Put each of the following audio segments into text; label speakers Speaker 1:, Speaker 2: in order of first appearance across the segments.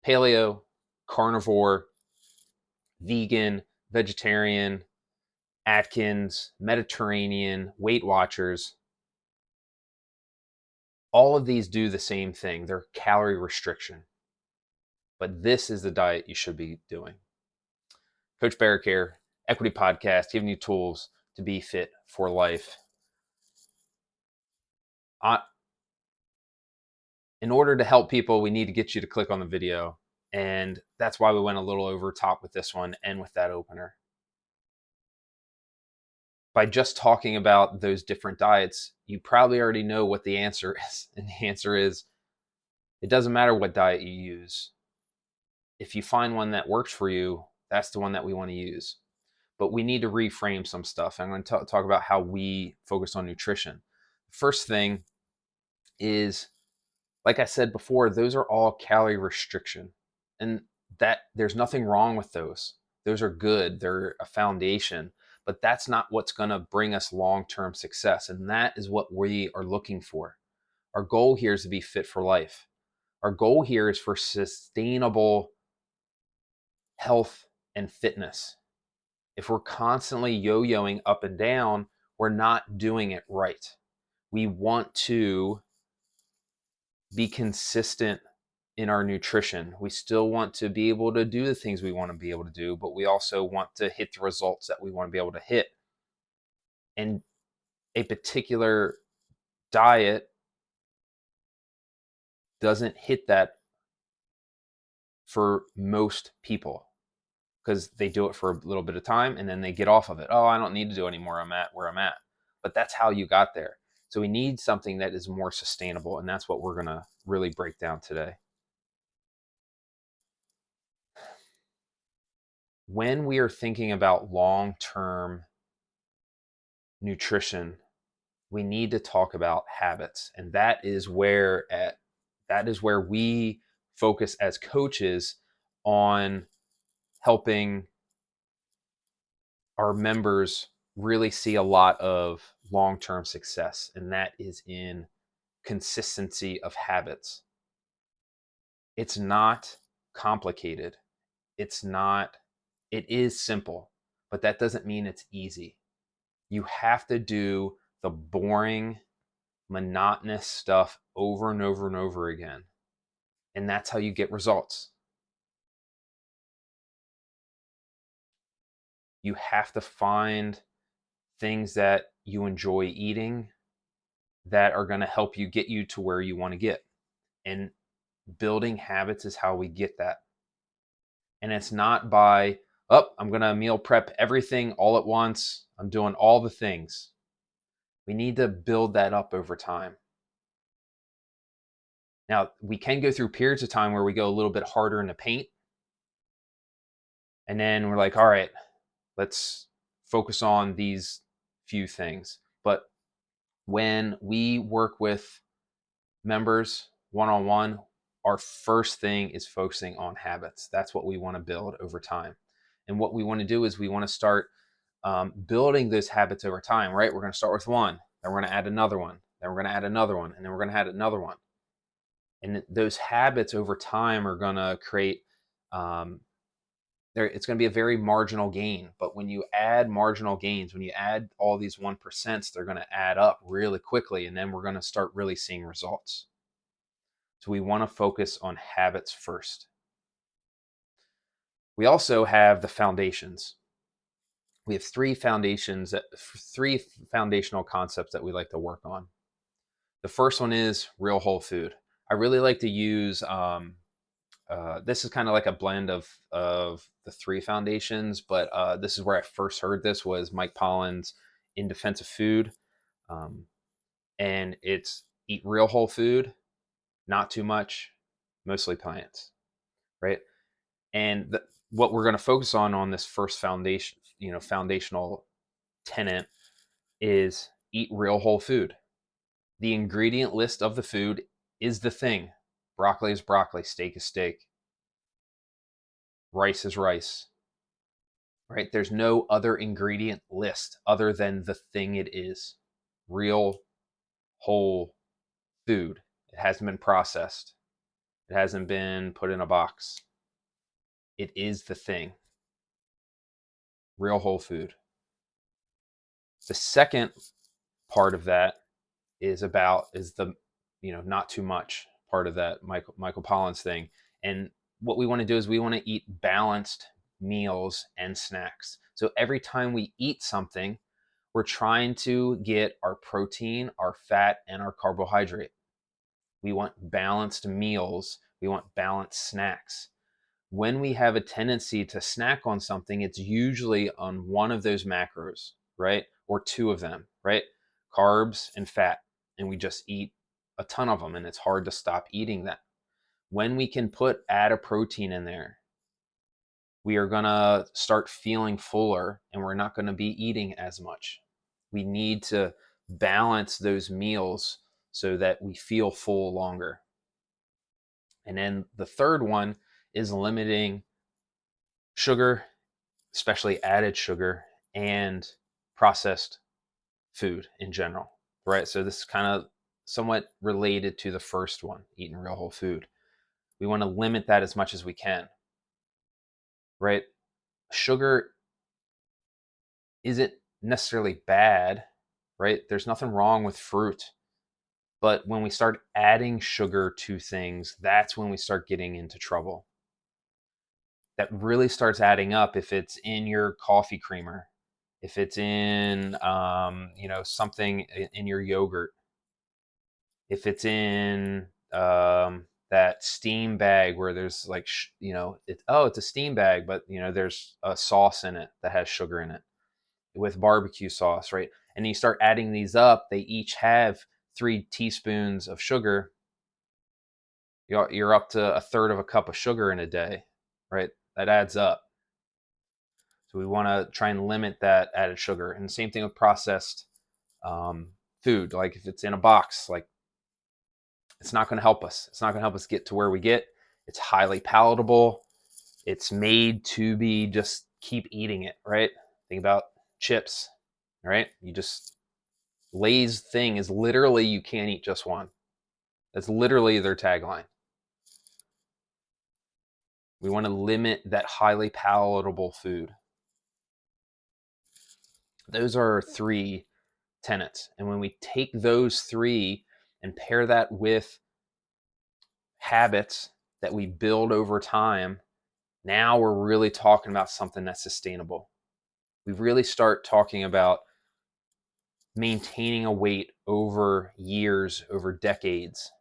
Speaker 1: paleo, carnivore, vegan, vegetarian, Atkins, Mediterranean, Weight Watchers, all of these do the same thing. They're calorie restriction. But this is the diet you should be doing. Coach Berek here, Equity Podcast, giving you tools to be fit for life. In order to help people, we need to get you to click on the video. And that's why we went a little over top with this one and with that opener. By just talking about those different diets, you probably already know what the answer is. And the answer is, it doesn't matter what diet you use. If you find one that works for you, that's the one that we want to use. But we need to reframe some stuff. I'm going to talk about how we focus on nutrition. First thing is, like I said before, those are all calorie restriction. And that there's nothing wrong with those. Those are good. They're a foundation. But that's not what's going to bring us long-term success. And that is what we are looking for. Our goal here is to be fit for life. Our goal here is for sustainable health and fitness. If we're constantly yo-yoing up and down, we're not doing it right. We want to be consistent in our nutrition. We still want to be able to do the things we want to be able to do, but we also want to hit the results that we want to be able to hit. And a particular diet doesn't hit that for most people because they do it for a little bit of time and then they get off of it. Oh, I don't need to do anymore. I'm at where I'm at. But that's how you got there. So we need something that is more sustainable, and that's what we're going to really break down today. When we are thinking about long-term nutrition, we need to talk about habits, and that is where we focus as coaches on helping our members really see a lot of long-term success, and that is in consistency of habits. It's not complicated. It is simple, but that doesn't mean it's easy. You have to do the boring, monotonous stuff over and over and over again. And that's how you get results. You have to find things that you enjoy eating that are going to help you get you to where you want to get. And building habits is how we get that. And it's not by, oh, I'm going to meal prep everything all at once. I'm doing all the things. We need to build that up over time. Now, we can go through periods of time where we go a little bit harder in the paint. And then we're like, all right, let's focus on these few things. But when we work with members one-on-one, our first thing is focusing on habits. That's what we want to build over time. And what we want to do is we want to start building those habits over time, right? We're going to start with one, then we're going to add another one, then we're going to add another one, and then we're going to add another one. And those habits over time are going to create, it's going to be a very marginal gain. But when you add marginal gains, when you add all these 1%, they're going to add up really quickly. And then we're going to start really seeing results. So we want to focus on habits first. We also have the foundations. We have three foundational concepts that we like to work on. The first one is real whole food. I really like to use, this is kind of like a blend of the three foundations, but this is where I first heard this was Mike Pollan's In Defense of Food. And it's eat real whole food, not too much, mostly plants, right? And what we're going to focus on this first foundational tenet is eat real whole food. The ingredient list of the food is the thing. Broccoli is broccoli, steak is steak, rice is rice, right? There's no other ingredient list other than the thing it is. Real whole food. It hasn't been processed. It hasn't been put in a box. It is the thing. Real whole food. The second part of that is the not too much part of that Michael Pollan's thing. And what we want to do is we want to eat balanced meals and snacks. So every time we eat something, we're trying to get our protein, our fat, and our carbohydrate. We want balanced meals. We want balanced snacks. When we have a tendency to snack on something, it's usually on one of those macros, right? Or two of them, right? Carbs and fat. And we just eat a ton of them, and it's hard to stop eating that. When we can add a protein in there, we are going to start feeling fuller, and we're not going to be eating as much. We need to balance those meals so that we feel full longer. And then the third one is limiting sugar, especially added sugar, and processed food in general, right? So this is kind of somewhat related to the first one, eating real whole food. We want to limit that as much as we can, right? Sugar isn't necessarily bad, right? There's nothing wrong with fruit. But when we start adding sugar to things, that's when we start getting into trouble. That really starts adding up if it's in your coffee creamer, if it's in something in your yogurt, if it's in that steam bag where there's like it's a steam bag, but there's a sauce in it that has sugar in it with barbecue sauce, right? And you start adding these up, they each have 3 teaspoons of sugar. You're up to a third of a cup of sugar in a day, right? That adds up. So we want to try and limit that added sugar. And same thing with processed food. Like if it's in a box, like it's not going to help us. It's not going to help us get to where we get. It's highly palatable. It's made to be just keep eating it, right? Think about chips, right? Lay's thing is literally you can't eat just one. That's literally their tagline. We want to limit that highly palatable food. Those are 3 tenets. And when we take those 3 and pair that with habits that we build over time, now we're really talking about something that's sustainable. We really start talking about maintaining a weight over years, over decades.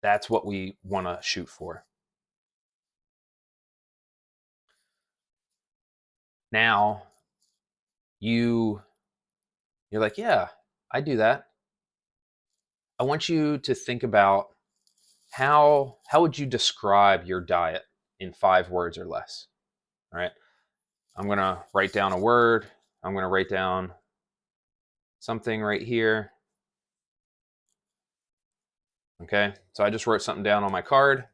Speaker 1: That's what we want to shoot for. Now, you're like, yeah, I do that. I want you to think about how would you describe your diet in 5 words or less? All right. I'm going to write down a word. I'm going to write down something right here. Okay. So I just wrote something down on my card.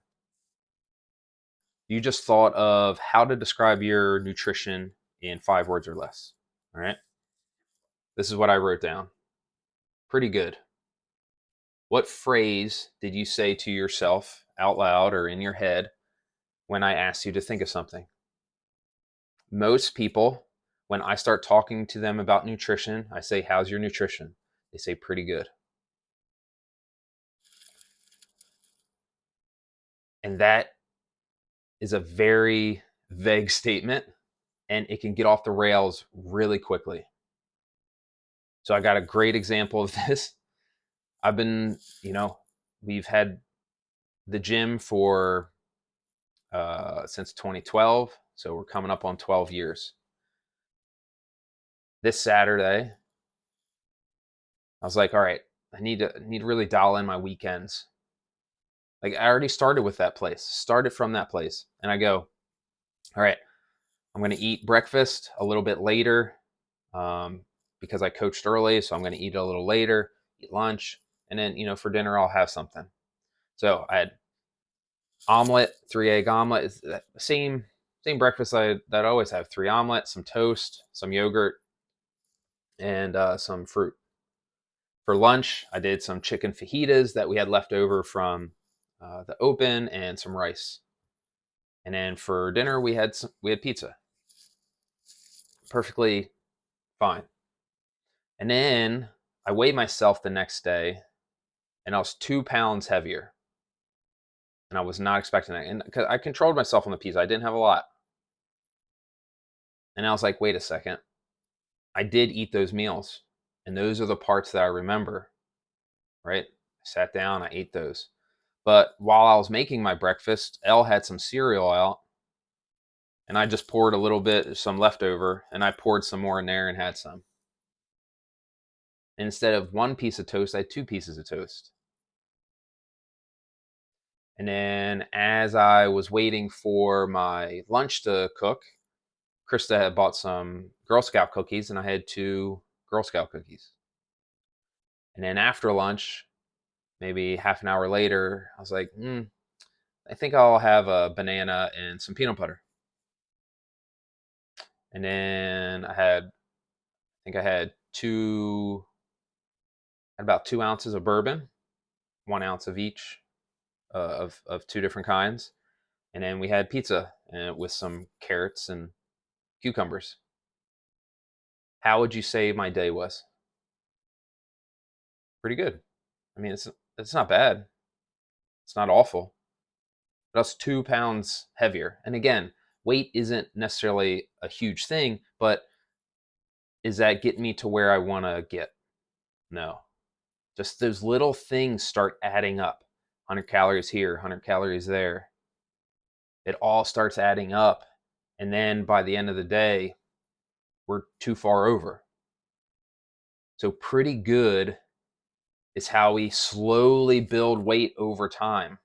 Speaker 1: You just thought of how to describe your nutrition in 5 words or less. All right. This is what I wrote down. Pretty good. What phrase did you say to yourself out loud or in your head when I asked you to think of something? Most people, when I start talking to them about nutrition, I say, how's your nutrition? They say, pretty good. And that is a very vague statement, and it can get off the rails really quickly. So I got a great example of this. I've been, we've had the gym for since 2012, so we're coming up on 12 years. This Saturday, I was like, all right, I need to really dial in my weekends. Like I already started with that place, started from that place, and I go, all right, I'm going to eat breakfast a little bit later because I coached early, so I'm going to eat a little later, eat lunch, and then for dinner I'll have something. So I had omelet, 3-egg omelet, is the same breakfast that I always have: 3 omelets, some toast, some yogurt, and some fruit. For lunch, I did some chicken fajitas that we had left over from the open and some rice. And then for dinner, we had pizza. Perfectly fine. And then I weighed myself the next day, and I was 2 pounds heavier, and I was not expecting that. And cause I controlled myself on the pizza, I didn't have a lot. And I was like, wait a second, I did eat those meals, and those are the parts that I remember. Right? I sat down, I ate those. But while I was making my breakfast, Elle had some cereal out, and I just poured a little bit, some leftover, and I poured some more in there and had some. And instead of one piece of toast, I had two pieces of toast. And then as I was waiting for my lunch to cook, Krista had bought some Girl Scout cookies, and I had two Girl Scout cookies. And then after lunch, maybe half an hour later, I was like, I think I'll have a banana and some peanut butter. And then I had about 2 ounces of bourbon, 1 ounce of each, of two different kinds. And then we had pizza with some carrots and cucumbers. How would you say my day was? Pretty good. I mean, it's not bad. It's not awful. But I was 2 pounds heavier. And again, weight isn't necessarily a huge thing, but is that getting me to where I want to get? No. Just those little things start adding up. 100 calories here, 100 calories there. It all starts adding up. And then by the end of the day, we're too far over. So, pretty good is how we slowly build weight over time.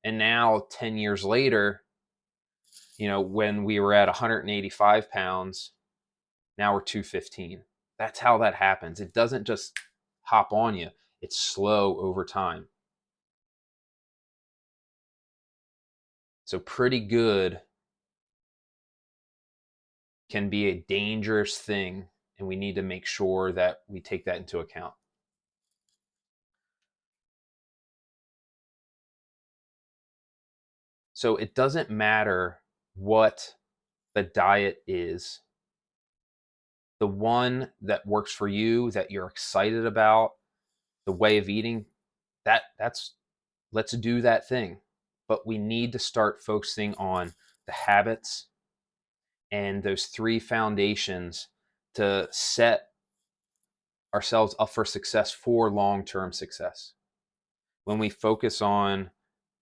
Speaker 1: And now, 10 years later, when we were at 185 pounds, now we're 215. That's how that happens. It doesn't just hop on you, it's slow over time. So, pretty good can be a dangerous thing, and we need to make sure that we take that into account. So, it doesn't matter what the diet is, the one that works for you, that you're excited about, the way of eating, that's let's do that thing. But we need to start focusing on the habits and those three foundations to set ourselves up for success, for long-term success. When we focus on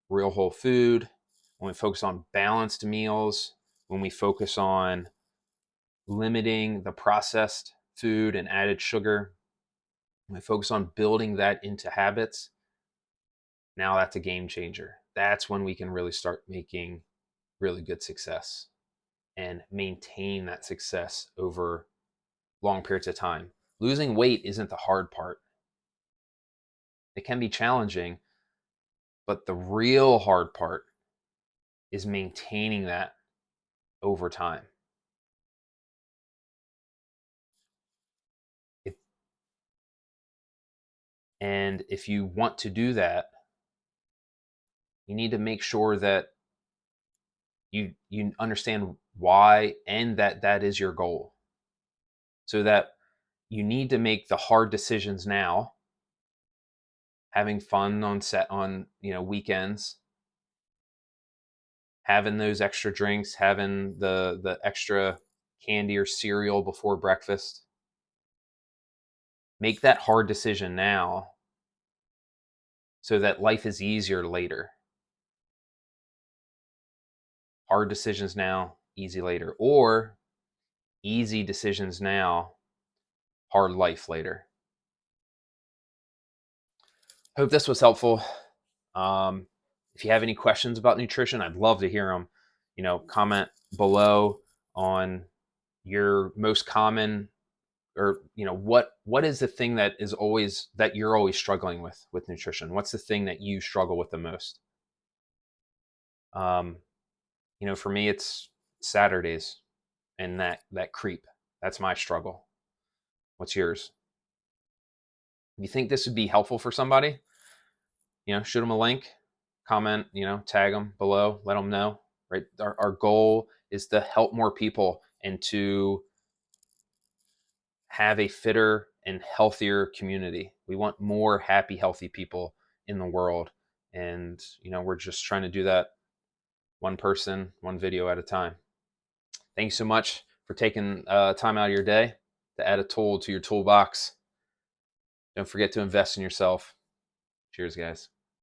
Speaker 1: real whole food, when we focus on balanced meals, when we focus on limiting the processed food and added sugar, when we focus on building that into habits, now that's a game changer. That's when we can really start making really good success and maintain that success over long periods of time. Losing weight isn't the hard part. It can be challenging, but the real hard part is maintaining that over time. It, and if you want to do that, you need to make sure that you understand why and that is your goal. So that you need to make the hard decisions now, having fun on weekends, having those extra drinks, having the extra candy or cereal before breakfast. Make that hard decision now so that life is easier later. Hard decisions now, easy later. Or easy decisions now, hard life later. Hope this was helpful. If you have any questions about nutrition, I'd love to hear them. Comment below on your most common, or what is the thing that you're always struggling with nutrition. What's the thing that you struggle with the most? For me, it's Saturdays and that creep. That's my struggle. What's yours? If you think this would be helpful for somebody, shoot them a link, comment, tag them below, let them know, right? Our goal is to help more people and to have a fitter and healthier community. We want more happy, healthy people in the world. And, we're just trying to do that one person, one video at a time. Thank you so much for taking time out of your day to add a tool to your toolbox. Don't forget to invest in yourself. Cheers, guys.